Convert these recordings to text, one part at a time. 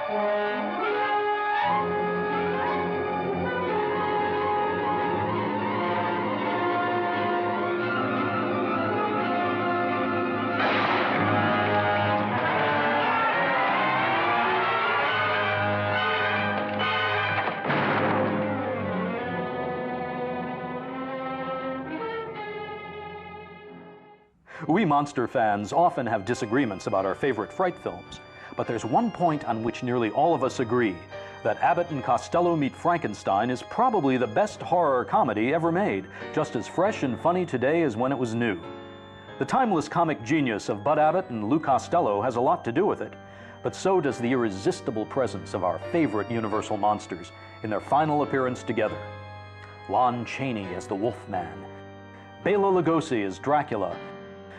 We monster fans often have disagreements about our favorite fright films, but there's one point on which nearly all of us agree, that Abbott and Costello Meet Frankenstein is probably the best horror comedy ever made, just as fresh and funny today as when it was new. The timeless comic genius of Bud Abbott and Lou Costello has a lot to do with it, but so does the irresistible presence of our favorite Universal monsters in their final appearance together. Lon Chaney as the Wolfman, Bela Lugosi as Dracula,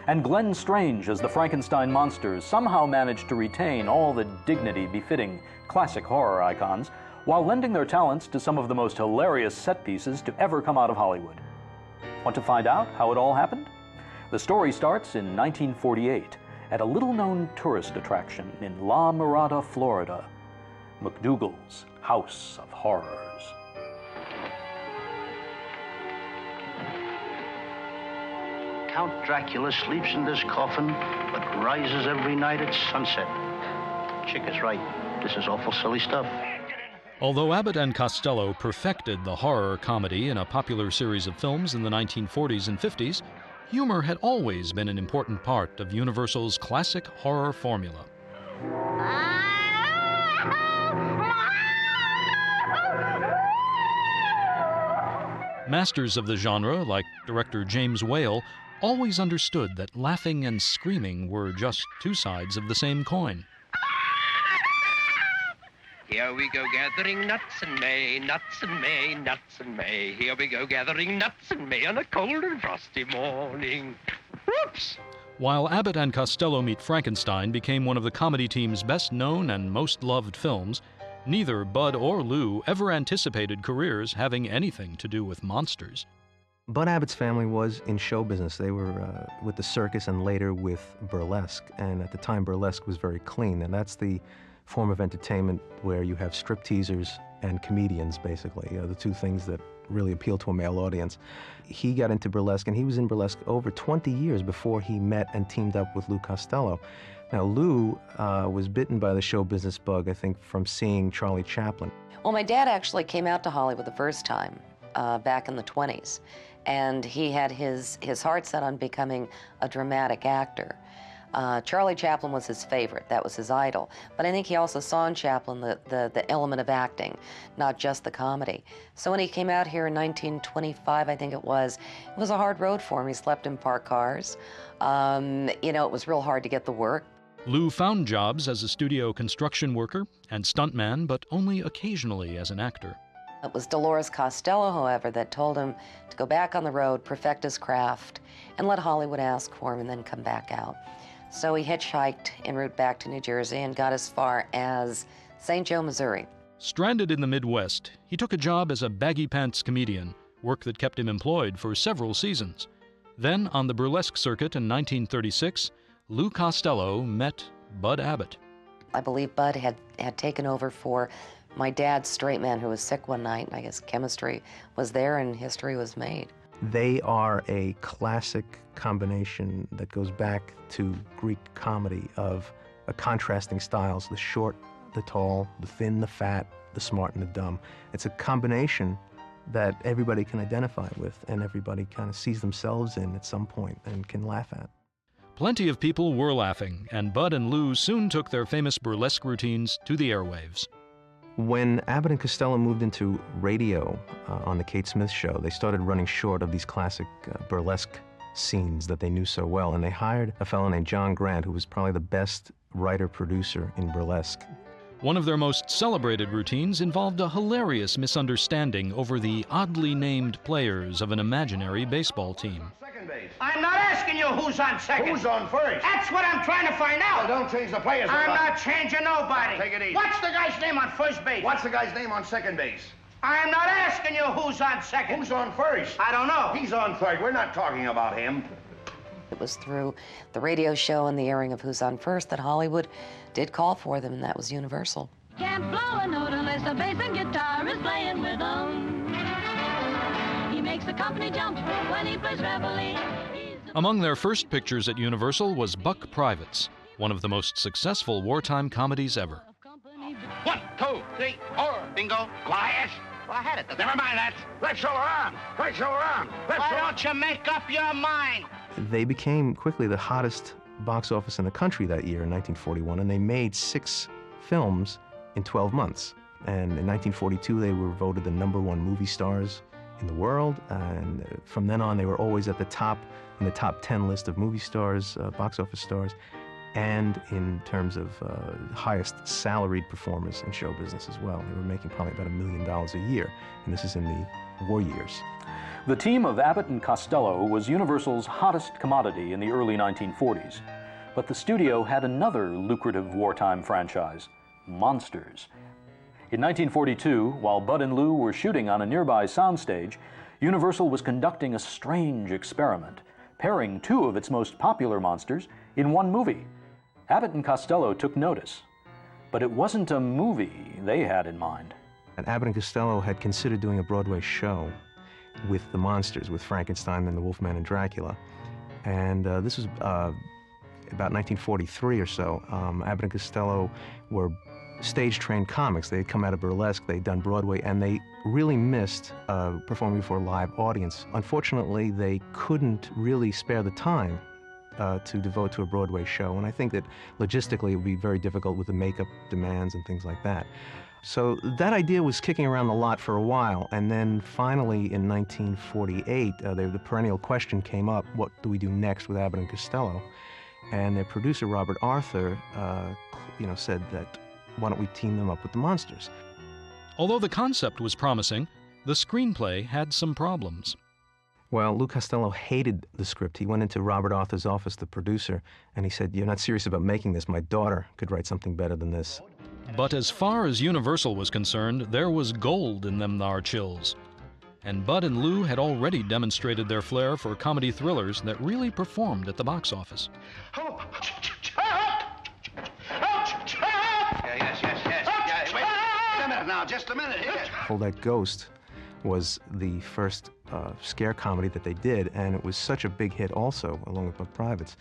and Glenn Strange as the Frankenstein monsters somehow managed to retain all the dignity befitting classic horror icons while lending their talents to some of the most hilarious set pieces to ever come out of Hollywood. Want to find out how it all happened? The story starts in 1948 at a little-known tourist attraction in La Mirada, Florida, McDougal's House of Horrors. Count Dracula sleeps in this coffin, but rises every night at sunset. Chick is right. This is awful silly stuff. Although Abbott and Costello perfected the horror comedy in a popular series of films in the 1940s and 50s, humor had always been an important part of Universal's classic horror formula. Masters of the genre, like director James Whale, always understood that laughing and screaming were just two sides of the same coin. Here we go gathering nuts in May, nuts in May, nuts in May. Here we go gathering nuts in May on a cold and frosty morning. Whoops! While Abbott and Costello Meet Frankenstein became one of the comedy team's best known and most loved films, neither Bud or Lou ever anticipated careers having anything to do with monsters. Bud Abbott's family was in show business. They were with the circus and later with burlesque. And at the time, burlesque was very clean. And that's the form of entertainment where you have stripteasers and comedians, basically, the two things that really appeal to a male audience. He got into burlesque, and he was in burlesque over 20 years before he met and teamed up with Lou Costello. Now, Lou was bitten by the show business bug, I think, from seeing Charlie Chaplin. Well, my dad actually came out to Hollywood the first time back in the 20s. And he had his heart set on becoming a dramatic actor. Charlie Chaplin was his favorite. That was his idol. But I think he also saw in Chaplin the element of acting, not just the comedy. So when he came out here in 1925, I think it was a hard road for him. He slept in parked cars. You know, it was real hard to get the work. Lou found jobs as a studio construction worker and stuntman, but only occasionally as an actor. It was Dolores Costello, however, that told him to go back on the road, perfect his craft, and let Hollywood ask for him and then come back out. So he hitchhiked en route back to New Jersey and got as far as St. Joe, Missouri. Stranded in the Midwest, he took a job as a baggy pants comedian, work that kept him employed for several seasons. Then, on the burlesque circuit in 1936, Lou Costello met Bud Abbott. I believe Bud had taken over for my dad's straight man who was sick one night, and I guess chemistry was there and history was made. They are a classic combination that goes back to Greek comedy of contrasting styles, the short, the tall, the thin, the fat, the smart, and the dumb. It's a combination that everybody can identify with and everybody kind of sees themselves in at some point and can laugh at. Plenty of people were laughing, and Bud and Lou soon took their famous burlesque routines to the airwaves. When Abbott and Costello moved into radio on the Kate Smith Show, they started running short of these classic burlesque scenes that they knew so well, and they hired a fellow named John Grant, who was probably the best writer-producer in burlesque. One of their most celebrated routines involved a hilarious misunderstanding over the oddly named players of an imaginary baseball team. I'm not asking you who's on second. Who's on first? That's what I'm trying to find out. Well, don't change the players. I'm not changing nobody. Take it easy. What's the guy's name on first base? What's the guy's name on second base? I'm not asking you who's on second. Who's on first? I don't know. He's on third. We're not talking about him. It was through the radio show and the airing of Who's on First that Hollywood did call for them, and that was Universal. Can't blow a note unless the bass and guitar is playing with him. He makes the company jump when he plays reveille. Among their first pictures at Universal was Buck Privates, one of the most successful wartime comedies ever. 1, 2, 3, 4. Bingo. Quiet. Well, I had it. Never mind that. Let's show around. Let's show around. Why don't you make up your mind? They became quickly the hottest box office in the country that year in 1941, and they made 6 films in 12 months. And in 1942, they were voted the #1 movie stars in the world, and from then on, they were always at the top, in the top 10 list of movie stars, box office stars, and in terms of highest salaried performers in show business as well. They were making probably about $1 million a year, and this is in the war years. The team of Abbott and Costello was Universal's hottest commodity in the early 1940s. But the studio had another lucrative wartime franchise, Monsters. In 1942, while Bud and Lou were shooting on a nearby soundstage, Universal was conducting a strange experiment, pairing 2 of its most popular monsters in one movie. Abbott and Costello took notice, but it wasn't a movie they had in mind. And Abbott and Costello had considered doing a Broadway show with the monsters, with Frankenstein and the Wolfman and Dracula. And this was about 1943 or so. Abbott and Costello were stage-trained comics. They had come out of burlesque, they'd done Broadway, and they really missed performing before a live audience. Unfortunately, they couldn't really spare the time to devote to a Broadway show, and I think that logistically it would be very difficult with the makeup demands and things like that. So that idea was kicking around the lot for a while, and then finally in 1948, the perennial question came up, what do we do next with Abbott and Costello? And their producer, Robert Arthur, said that, why don't we team them up with the monsters? Although the concept was promising, the screenplay had some problems. Well, Lou Costello hated the script. He went into Robert Arthur's office, the producer, and he said, "You're not serious about making this. My daughter could write something better than this." But as far as Universal was concerned, there was gold in them thar chills. And Bud and Lou had already demonstrated their flair for comedy thrillers that really performed at the box office. Yes. Wait a minute now, just a minute here. Hold That Ghost was the first scare comedy that they did, and it was such a big hit also, along with Buck Privates,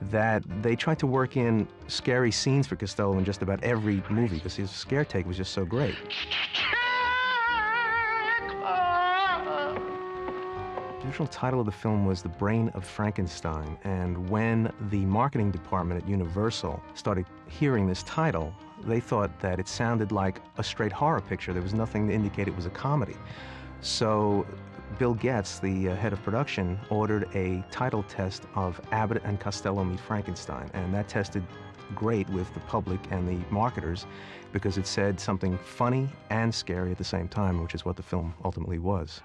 that they tried to work in scary scenes for Costello in just about every movie, because his scare take was just so great. The original title of the film was The Brain of Frankenstein, and when the marketing department at Universal started hearing this title, they thought that it sounded like a straight horror picture. There was nothing to indicate it was a comedy. So Bill Getz, the head of production, ordered a title test of Abbott and Costello Meet Frankenstein, and that tested great with the public and the marketers because it said something funny and scary at the same time, which is what the film ultimately was.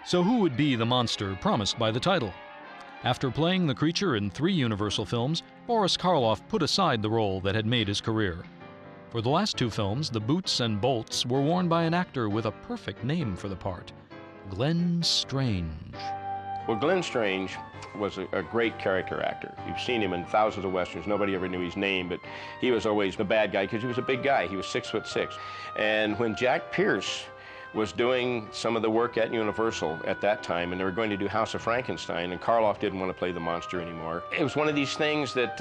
So who would be the monster promised by the title? After playing the creature in 3 Universal films, Boris Karloff put aside the role that had made his career. For the last 2 films, the boots and bolts were worn by an actor with a perfect name for the part, Glenn Strange. Well, Glenn Strange was a great character actor. You've seen him in thousands of westerns. Nobody ever knew his name, but he was always the bad guy because he was a big guy. He was 6'6". And when Jack Pierce was doing some of the work at Universal at that time, and they were going to do House of Frankenstein, and Karloff didn't want to play the monster anymore. It was one of these things that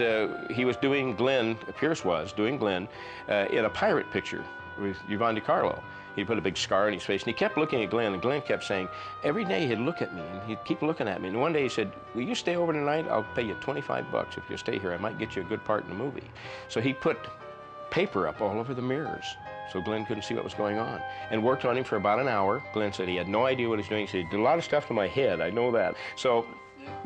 he was doing Glenn, Pierce was doing Glenn, in a pirate picture with Yvonne DiCarlo. He put a big scar on his face, and he kept looking at Glenn, and Glenn kept saying, every day he'd look at me, and he'd keep looking at me. And one day he said, will you stay over tonight? I'll pay you $25 if you stay here. I might get you a good part in the movie. So he put paper up all over the mirrors so Glenn couldn't see what was going on, and worked on him for about an hour. Glenn said he had no idea what he was doing. He said, he did a lot of stuff to my head, I know that. So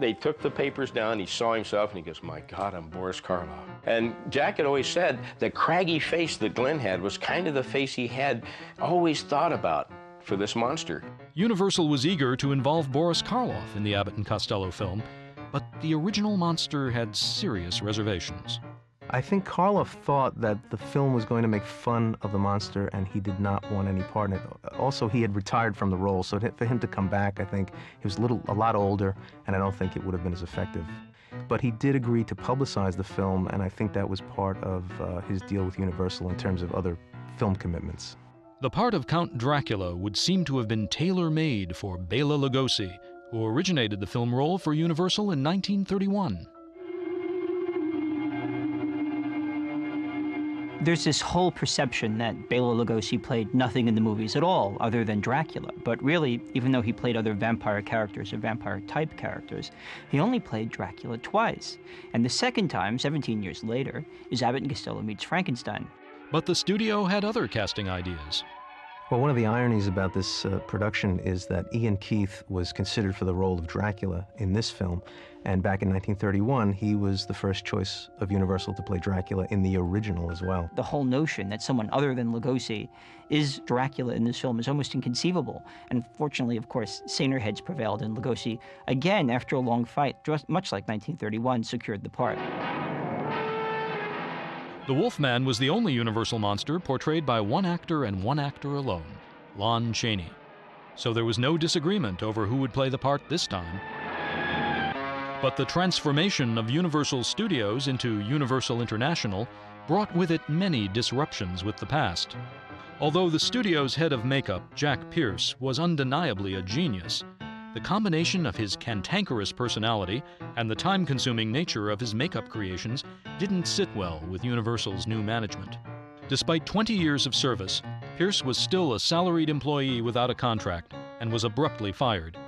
they took the papers down, he saw himself, and he goes, my God, I'm Boris Karloff. And Jack had always said the craggy face that Glenn had was kind of the face he had always thought about for this monster. Universal was eager to involve Boris Karloff in the Abbott and Costello film, but the original monster had serious reservations. I think Karloff thought that the film was going to make fun of the monster, and he did not want any part in it. Also, he had retired from the role, so for him to come back, I think he was a lot older, and I don't think it would have been as effective. But he did agree to publicize the film, and I think that was part of his deal with Universal in terms of other film commitments. The part of Count Dracula would seem to have been tailor-made for Bela Lugosi, who originated the film role for Universal in 1931. There's this whole perception that Bela Lugosi played nothing in the movies at all other than Dracula. But really, even though he played other vampire characters or vampire-type characters, he only played Dracula twice. And the second time, 17 years later, is Abbott and Costello Meets Frankenstein. But the studio had other casting ideas. Well, one of the ironies about this production is that Ian Keith was considered for the role of Dracula in this film, and back in 1931, he was the first choice of Universal to play Dracula in the original as well. The whole notion that someone other than Lugosi is Dracula in this film is almost inconceivable. And fortunately, of course, saner heads prevailed, and Lugosi, again, after a long fight, much like 1931, secured the part. The Wolfman was the only Universal monster portrayed by one actor and one actor alone, Lon Chaney. So there was no disagreement over who would play the part this time. But the transformation of Universal Studios into Universal International brought with it many disruptions with the past. Although the studio's head of makeup, Jack Pierce, was undeniably a genius, the combination of his cantankerous personality and the time-consuming nature of his makeup creations didn't sit well with Universal's new management. Despite 20 years of service, Pierce was still a salaried employee without a contract and was abruptly fired.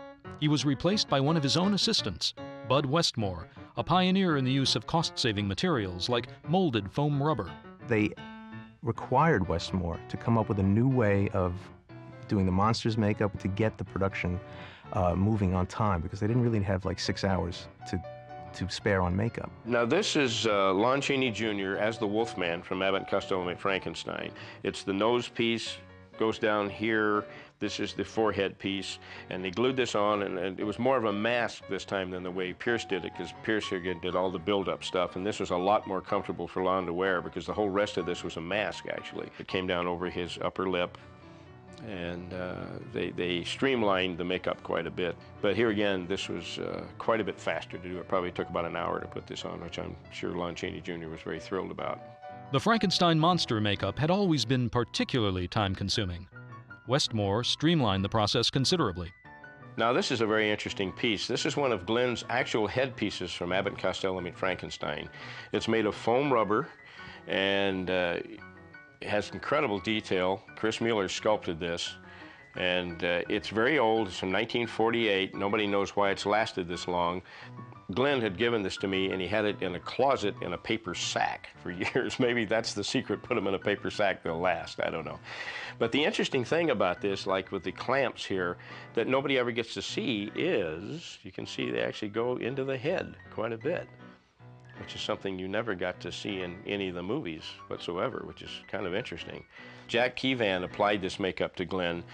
He was replaced by one of his own assistants, Bud Westmore, a pioneer in the use of cost-saving materials like molded foam rubber. They required Westmore to come up with a new way of doing the monsters' makeup to get the production moving on time, because they didn't really have like 6 hours to spare on makeup. Now this is Lon Chaney Jr. as the Wolfman from Abbott and Costello Meet Frankenstein. It's the nose piece, goes down here. This is the forehead piece, and they glued this on, and it was more of a mask this time than the way Pierce did it, because Pierce again did all the build-up stuff, and this was a lot more comfortable for Lon to wear, because the whole rest of this was a mask, actually. It came down over his upper lip, and they streamlined the makeup quite a bit. But here again, this was quite a bit faster to do. It probably took about an hour to put this on, which I'm sure Lon Chaney Jr. was very thrilled about. The Frankenstein monster makeup had always been particularly time-consuming. Westmore streamlined the process considerably. Now this is a very interesting piece. This is one of Glenn's actual headpieces from Abbott and Costello Meet Frankenstein. It's made of foam rubber, and it has incredible detail. Chris Mueller sculpted this, and it's very old. It's from 1948. Nobody knows why it's lasted this long. Glenn had given this to me, and he had it in a closet in a paper sack for years. Maybe that's the secret, put them in a paper sack, they'll last, I don't know. But the interesting thing about this, like with the clamps here, that nobody ever gets to see is, you can see they actually go into the head quite a bit, which is something you never got to see in any of the movies whatsoever, which is kind of interesting. Jack Keevan applied this makeup to Glenn,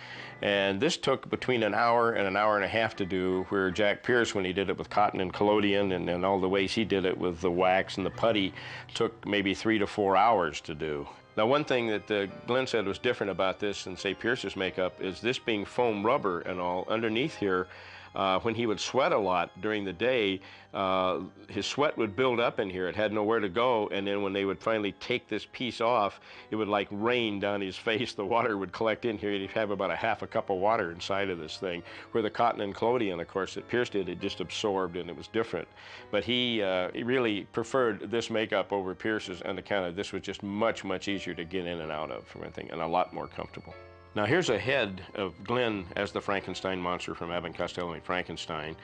and this took between an hour and a half to do, where Jack Pierce, when he did it with cotton and collodion and all the ways he did it with the wax and the putty, took maybe 3 to 4 hours to do. Now, one thing that Glenn said was different about this than, say, Pierce's makeup is this being foam rubber and all, underneath here, when he would sweat a lot during the day, his sweat would build up in here. It had nowhere to go, and then when they would finally take this piece off, it would like rain down his face. The water would collect in here. He'd have about a half a cup of water inside of this thing, where the cotton and collodion, of course, that Pierce did, it just absorbed, and it was different. But he really preferred this makeup over Pierce's on account of this was just much, much easier to get in and out of from anything, and a lot more comfortable. Now here's a head of Glenn as the Frankenstein monster from Abbott and Costello Meet Frankenstein.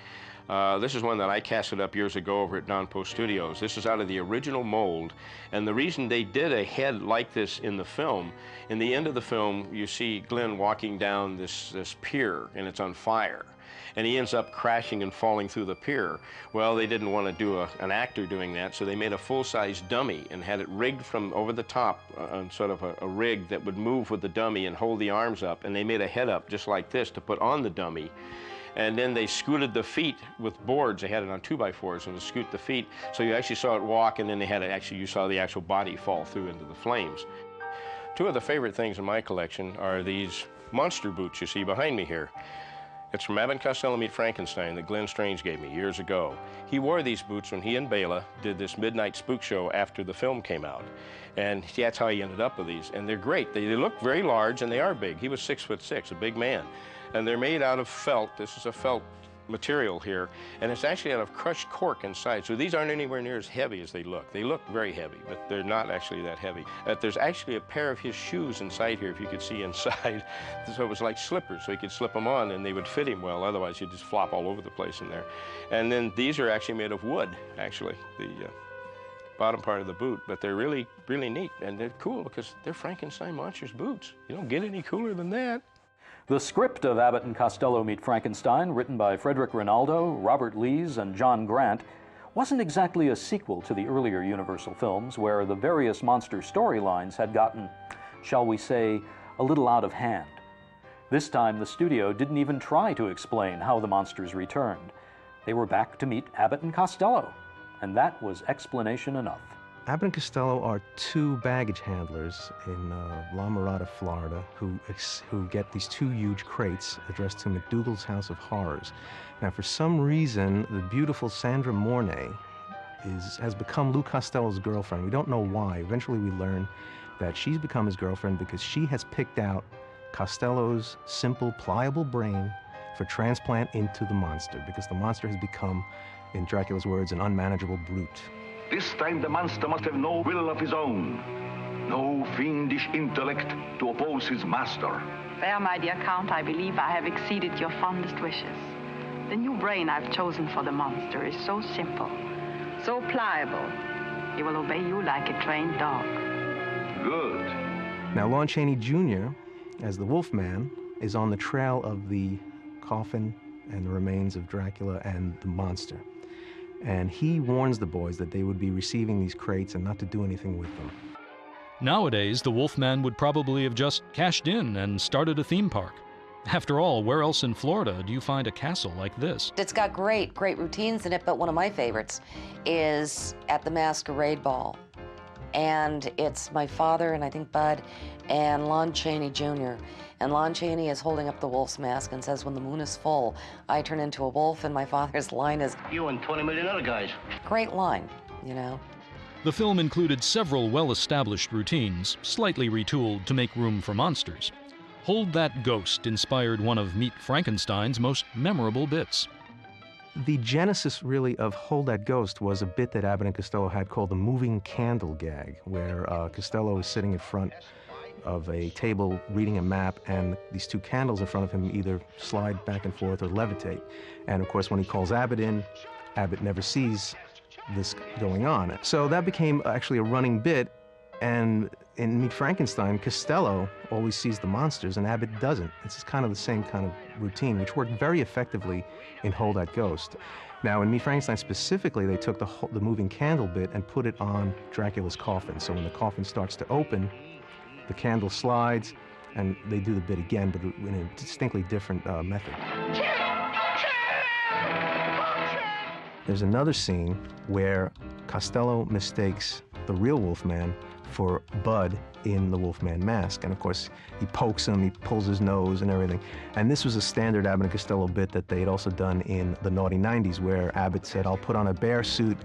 This is one that I casted up years ago over at Don Post Studios. This is out of the original mold, and the reason they did a head like this in the film, in the end of the film you see Glenn walking down this pier, and it's on fire. And he ends up crashing and falling through the pier. Well, they didn't want to do an actor doing that, so they made a full-size dummy and had it rigged from over the top on sort of a rig that would move with the dummy and hold the arms up, and they made a head up just like this to put on the dummy. And then they scooted the feet with boards. They had it on 2x4s and to scoot the feet, so you actually saw it walk, and then they had it actually, you saw the actual body fall through into the flames. Two of the favorite things in my collection are these monster boots you see behind me here. It's from Abbott Costello Meet Frankenstein that Glenn Strange gave me years ago. He wore these boots when he and Bela did this midnight spook show after the film came out. And that's how he ended up with these. And they're great. They look very large and they are big. He was 6'6", a big man. And they're made out of felt. This is a felt material here, and it's actually out of crushed cork inside. So these aren't anywhere near as heavy as they look. They look very heavy, but they're not actually that heavy. There's actually a pair of his shoes inside here, if you could see inside. So it was like slippers, so he could slip them on and they would fit him well. Otherwise, he'd just flop all over the place in there. And then these are actually made of wood, actually, the bottom part of the boot. But they're really, really neat, and they're cool because they're Frankenstein monsters boots. You don't get any cooler than that. The script of Abbott and Costello Meet Frankenstein, written by Frederick Rinaldo, Robert Lees, and John Grant, wasn't exactly a sequel to the earlier Universal films, where the various monster storylines had gotten, shall we say, a little out of hand. This time, the studio didn't even try to explain how the monsters returned. They were back to meet Abbott and Costello, and that was explanation enough. Abbott and Costello are two baggage handlers in La Mirada, Florida, who get these two huge crates addressed to McDougal's House of Horrors. Now, for some reason, the beautiful Sandra Mornay has become Lou Costello's girlfriend. We don't know why. Eventually, we learn that she's become his girlfriend because she has picked out Costello's simple, pliable brain for transplant into the monster, because the monster has become, in Dracula's words, an unmanageable brute. This time the monster must have no will of his own, no fiendish intellect to oppose his master. There, my dear Count, I believe I have exceeded your fondest wishes. The new brain I've chosen for the monster is so simple, so pliable, he will obey you like a trained dog. Good. Now, Lon Chaney Jr., as the Wolfman, is on the trail of the coffin and the remains of Dracula and the monster. And he warns the boys that they would be receiving these crates and not to do anything with them. Nowadays, the Wolfman would probably have just cashed in and started a theme park. After all, where else in Florida do you find a castle like this? It's got great routines in it, but one of my favorites is at the Masquerade Ball. And it's my father and I think Bud and Lon Chaney Jr. And Lon Chaney is holding up the wolf's mask and says, when the moon is full, I turn into a wolf, and my father's line is, you and 20 million other guys. Great line, you know. The film included several well-established routines, slightly retooled to make room for monsters. Hold That Ghost inspired one of Meet Frankenstein's most memorable bits. The genesis, really, of Hold That Ghost was a bit that Abbott and Costello had called the moving candle gag, where Costello is sitting in front of a table reading a map, and these two candles in front of him either slide back and forth or levitate. And of course, when he calls Abbott in, Abbott never sees this going on. So that became actually a running bit, and in Meet Frankenstein, Costello always sees the monsters and Abbott doesn't. It's kind of the same kind of routine, which worked very effectively in Hold That Ghost. Now, in Meet Frankenstein specifically, they took the moving candle bit and put it on Dracula's coffin. So when the coffin starts to open, the candle slides, and they do the bit again, but in a distinctly different method. There's another scene where Costello mistakes the real Wolfman for Bud in the Wolfman mask. And of course, he pokes him, he pulls his nose and everything. And this was a standard Abbott and Costello bit that they had also done in the Naughty 90s, where Abbott said, I'll put on a bear suit,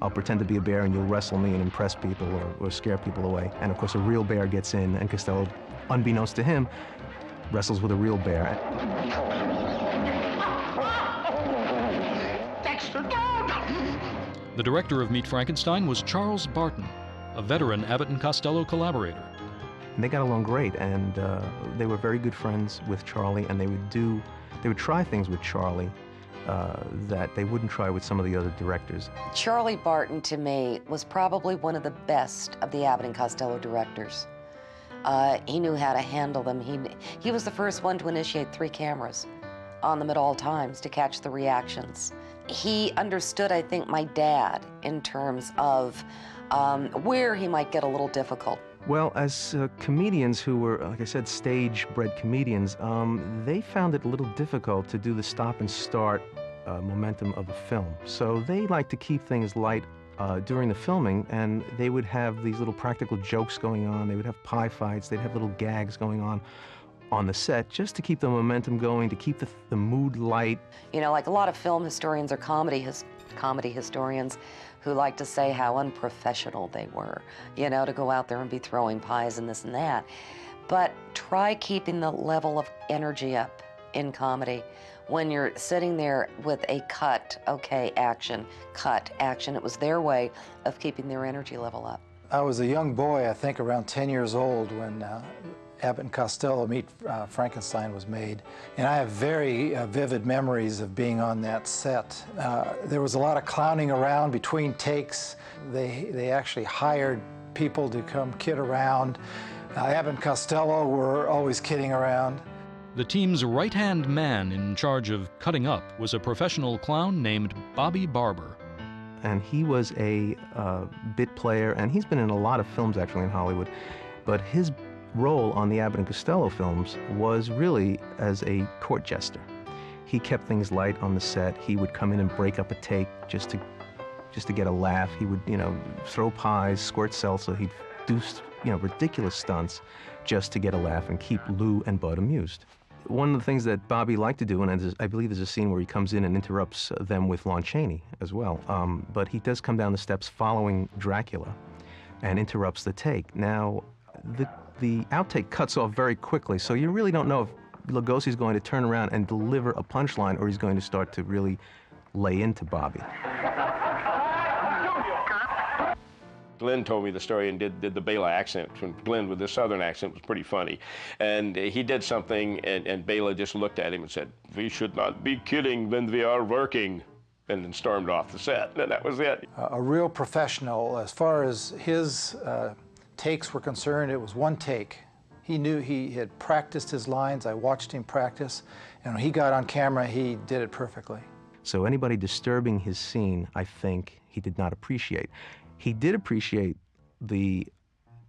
I'll pretend to be a bear, and you'll wrestle me and impress people or scare people away. And of course, a real bear gets in, and Costello, unbeknownst to him, wrestles with a real bear. The director of Meet Frankenstein was Charles Barton, a veteran Abbott and Costello collaborator. And they got along great, and they were very good friends with Charlie, and they would try things with Charlie that they wouldn't try with some of the other directors. Charlie Barton, to me, was probably one of the best of the Abbott and Costello directors. He knew how to handle them. He was the first one to initiate 3 cameras on them at all times to catch the reactions. He understood, I think, my dad in terms of where he might get a little difficult. Well, as comedians who were, like I said, stage-bred comedians, they found it a little difficult to do the stop and start momentum of a film. So they like to keep things light during the filming, and they would have these little practical jokes going on. They would have pie fights. They'd have little gags going on on the set just to keep the momentum going, to keep the mood light. You know, like a lot of film historians or comedy historians who like to say how unprofessional they were, you know, to go out there and be throwing pies and this and that. But try keeping the level of energy up in comedy. When you're sitting there with a cut, okay, action, cut, action, it was their way of keeping their energy level up. I was a young boy, I think around 10 years old, when Abbott and Costello Meet Frankenstein was made. And I have very vivid memories of being on that set. There was a lot of clowning around between takes. They actually hired people to come kid around. Abbott and Costello were always kidding around. The team's right-hand man in charge of cutting up was a professional clown named Bobby Barber. And he was a bit player, and he's been in a lot of films actually in Hollywood, but his role on the Abbott and Costello films was really as a court jester. He kept things light on the set. He would come in and break up a take just to get a laugh. He would, you know, throw pies, squirt salsa. He'd do, you know, ridiculous stunts just to get a laugh and keep Lou and Bud amused. One of the things that Bobby liked to do, and I believe there's a scene where he comes in and interrupts them with Lon Chaney as well, but he does come down the steps following Dracula and interrupts the take. Now, the outtake cuts off very quickly, so you really don't know if Lugosi's going to turn around and deliver a punchline or he's going to start to really lay into Bobby. Glenn told me the story and did the Bela accent. When Glenn with the southern accent was pretty funny. And he did something, and Bela just looked at him and said, "We should not be kidding when we are working," and then stormed off the set. And that was it. A real professional. As far as his takes were concerned, it was one take. He knew he had practiced his lines. I watched him practice, and when he got on camera, he did it perfectly. So anybody disturbing his scene, I think he did not appreciate. He did appreciate the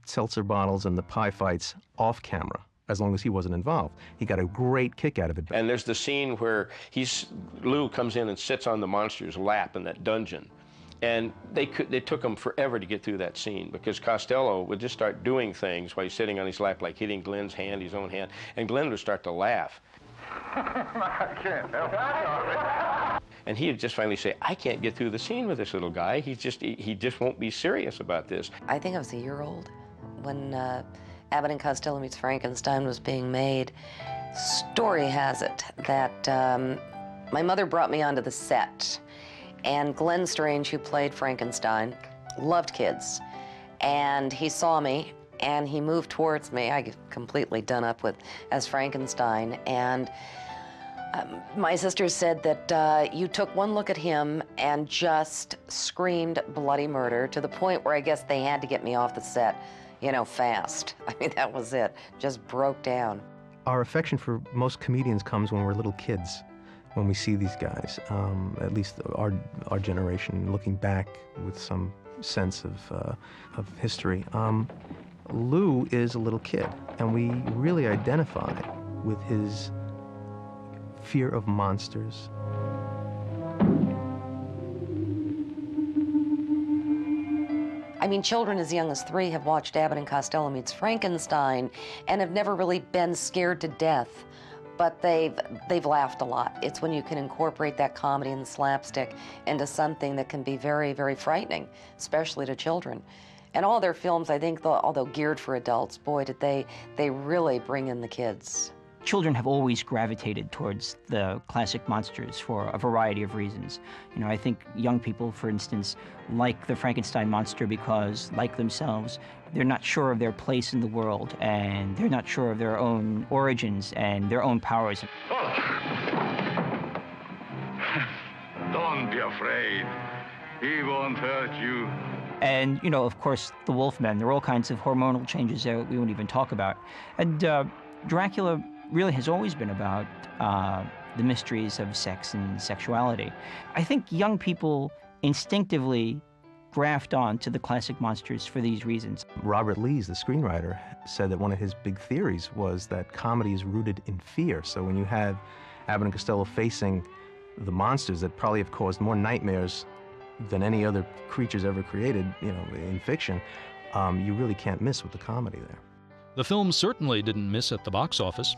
seltzer bottles and the pie fights off camera, as long as he wasn't involved. He got a great kick out of it. And there's the scene where Lou comes in and sits on the monster's lap in that dungeon. And they took him forever to get through that scene because Costello would just start doing things while he's sitting on his lap, like hitting Glenn's hand, his own hand, and Glenn would start to laugh. I can't help it. And he'd just finally say, "I can't get through the scene with this little guy. He just won't be serious about this." I think I was a year old when Abbott and Costello Meets Frankenstein was being made. Story has it that my mother brought me onto the set, and Glenn Strange, who played Frankenstein, loved kids, and he saw me and he moved towards me. I get completely done up with as Frankenstein, and my sister said that you took one look at him and just screamed bloody murder to the point where I guess they had to get me off the set, you know, fast. I mean, that was it. Just broke down. Our affection for most comedians comes when we're little kids, when we see these guys, at least our generation, looking back with some sense of history. Lou is a little kid, and we really identify with his fear of monsters. I mean, children as young as 3 have watched Abbott and Costello Meets Frankenstein and have never really been scared to death, but they've laughed a lot. It's when you can incorporate that comedy and the slapstick into something that can be very, very frightening, especially to children. And all their films, I think, although geared for adults, boy, did they really bring in the kids. Children have always gravitated towards the classic monsters for a variety of reasons. You know, I think young people, for instance, like the Frankenstein monster because, like themselves, they're not sure of their place in the world, and they're not sure of their own origins and their own powers. Don't be afraid. He won't hurt you. And, you know, of course, the Wolfmen, there are all kinds of hormonal changes that we won't even talk about. And Dracula really has always been about the mysteries of sex and sexuality. I think young people instinctively graft on to the classic monsters for these reasons. Robert Lees, the screenwriter, said that one of his big theories was that comedy is rooted in fear. So when you have Abbott and Costello facing the monsters that probably have caused more nightmares than any other creatures ever created, you know, in fiction, you really can't miss with the comedy there. The film certainly didn't miss at the box office.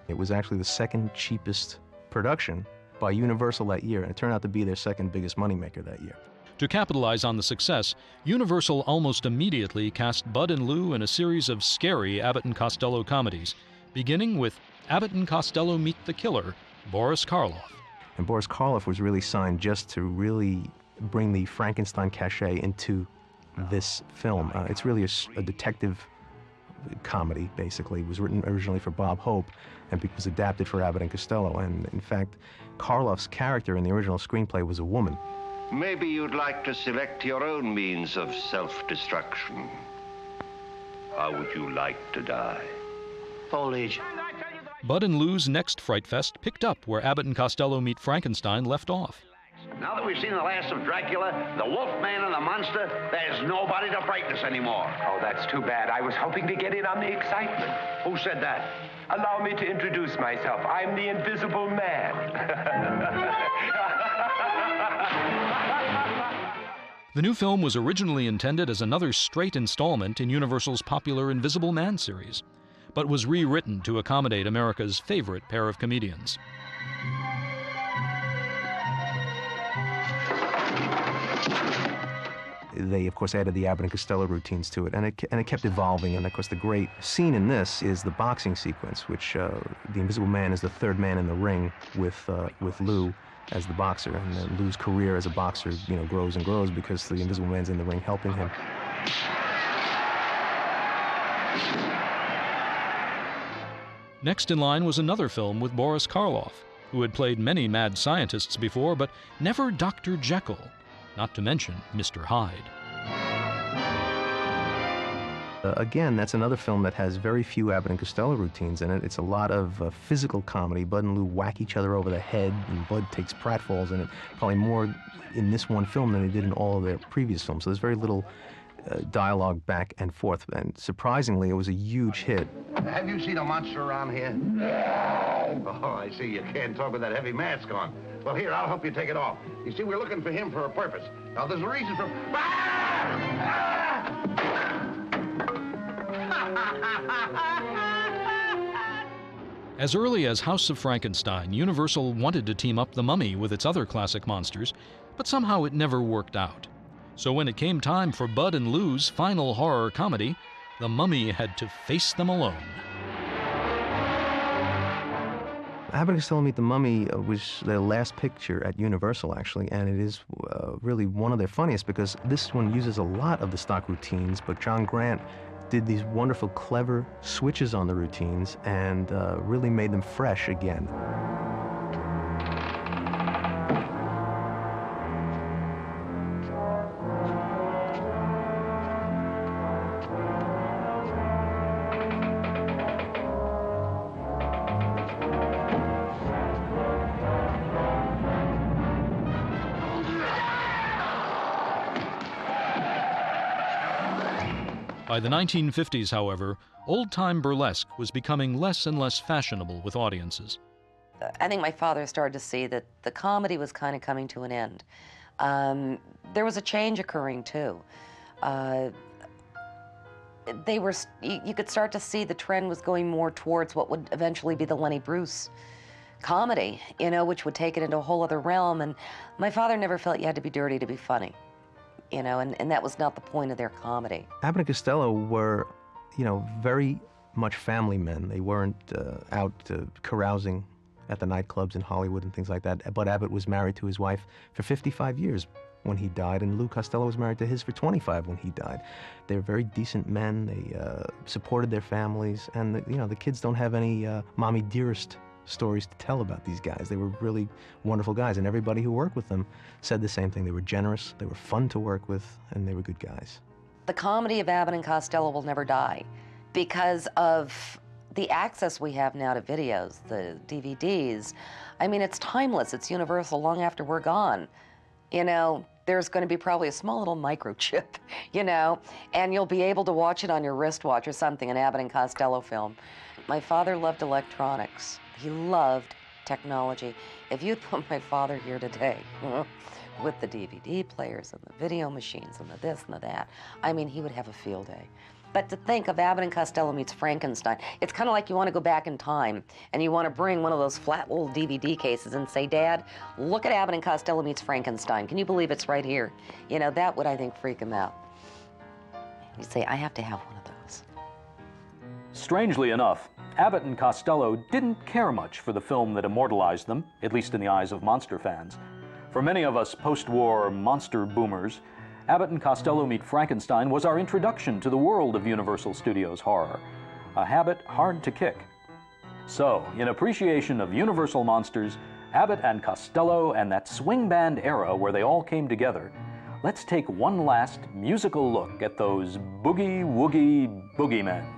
It was actually the second cheapest production by Universal that year, and it turned out to be their second biggest moneymaker that year. To capitalize on the success, Universal almost immediately cast Bud and Lou in a series of scary Abbott and Costello comedies, beginning with Abbott and Costello Meet the Killer, Boris Karloff. And Boris Karloff was really signed just to really bring the Frankenstein cachet into this film. It's really a detective comedy, basically. It was written originally for Bob Hope and was adapted for Abbott and Costello. And in fact, Karloff's character in the original screenplay was a woman. Maybe you'd like to select your own means of self-destruction. How would you like to die? Foliage. Bud and Lou's next Fright Fest picked up where Abbott and Costello Meet Frankenstein left off. Now that we've seen the last of Dracula, the Wolfman and the monster, there's nobody to frighten us anymore. Oh, that's too bad. I was hoping to get in on the excitement. Who said that? Allow me to introduce myself. I'm the Invisible Man. The new film was originally intended as another straight installment in Universal's popular Invisible Man series, but was rewritten to accommodate America's favorite pair of comedians. They, of course, added the Abbott and Costello routines to it, and it kept evolving. And, of course, the great scene in this is the boxing sequence, which the Invisible Man is the third man in the ring with Lou as the boxer. And then Lou's career as a boxer, grows and grows because the Invisible Man's in the ring helping him. Next in line was another film with Boris Karloff, who had played many mad scientists before, but never Dr. Jekyll, not to mention Mr. Hyde. Again, that's another film that has very few Abbott and Costello routines in it. It's a lot of physical comedy. Bud and Lou whack each other over the head, and Bud takes pratfalls in it, probably more in this one film than they did in all of their previous films. So there's very little dialogue back and forth, and surprisingly, it was a huge hit. Have you seen a monster around here? Oh, I see. You can't talk with that heavy mask on. Well, here, I'll help you take it off. You see, we're looking for him for a purpose. Now, there's a reason for... As early as House of Frankenstein, Universal wanted to team up The Mummy with its other classic monsters, but somehow it never worked out. So when it came time for Bud and Lou's final horror comedy, The Mummy had to face them alone. Abbott and Costello Meet the Mummy was their last picture at Universal, actually, and it is really one of their funniest because this one uses a lot of the stock routines, but John Grant did these wonderful, clever switches on the routines and really made them fresh again. By the 1950s, however, old-time burlesque was becoming less and less fashionable with audiences. I think my father started to see that the comedy was kind of coming to an end. There was a change occurring, too. You could start to see the trend was going more towards what would eventually be the Lenny Bruce comedy, which would take it into a whole other realm. And my father never felt you had to be dirty to be funny. And that was not the point of their comedy. Abbott and Costello were, very much family men. They weren't out carousing at the nightclubs in Hollywood and things like that. Bud Abbott was married to his wife for 55 years when he died, and Lou Costello was married to his for 25 when he died. They were very decent men. They supported their families, and the kids don't have any mommy dearest stories to tell about these guys. They were really wonderful guys, and everybody who worked with them said the same thing. They were generous, they were fun to work with, and they were good guys. The comedy of Abbott and Costello will never die because of the access we have now to videos, the DVDs. I mean, it's timeless. It's universal long after we're gone. There's going to be probably a small little microchip, and you'll be able to watch it on your wristwatch or something, an Abbott and Costello film. My father loved electronics. He loved technology. If you'd put my father here today with the DVD players and the video machines and the this and the that, I mean, he would have a field day. But to think of Abbott and Costello Meets Frankenstein, it's kind of like you want to go back in time and you want to bring one of those flat little DVD cases and say, Dad, look at Abbott and Costello Meets Frankenstein. Can you believe it's right here? You know, that would, I think, freak him out. You say, I have to have one of those. Strangely enough, Abbott and Costello didn't care much for the film that immortalized them, at least in the eyes of monster fans. For many of us post-war monster boomers, Abbott and Costello Meet Frankenstein was our introduction to the world of Universal Studios horror, a habit hard to kick. So, in appreciation of Universal monsters, Abbott and Costello, and that swing band era where they all came together, let's take one last musical look at those boogie-woogie boogeymen.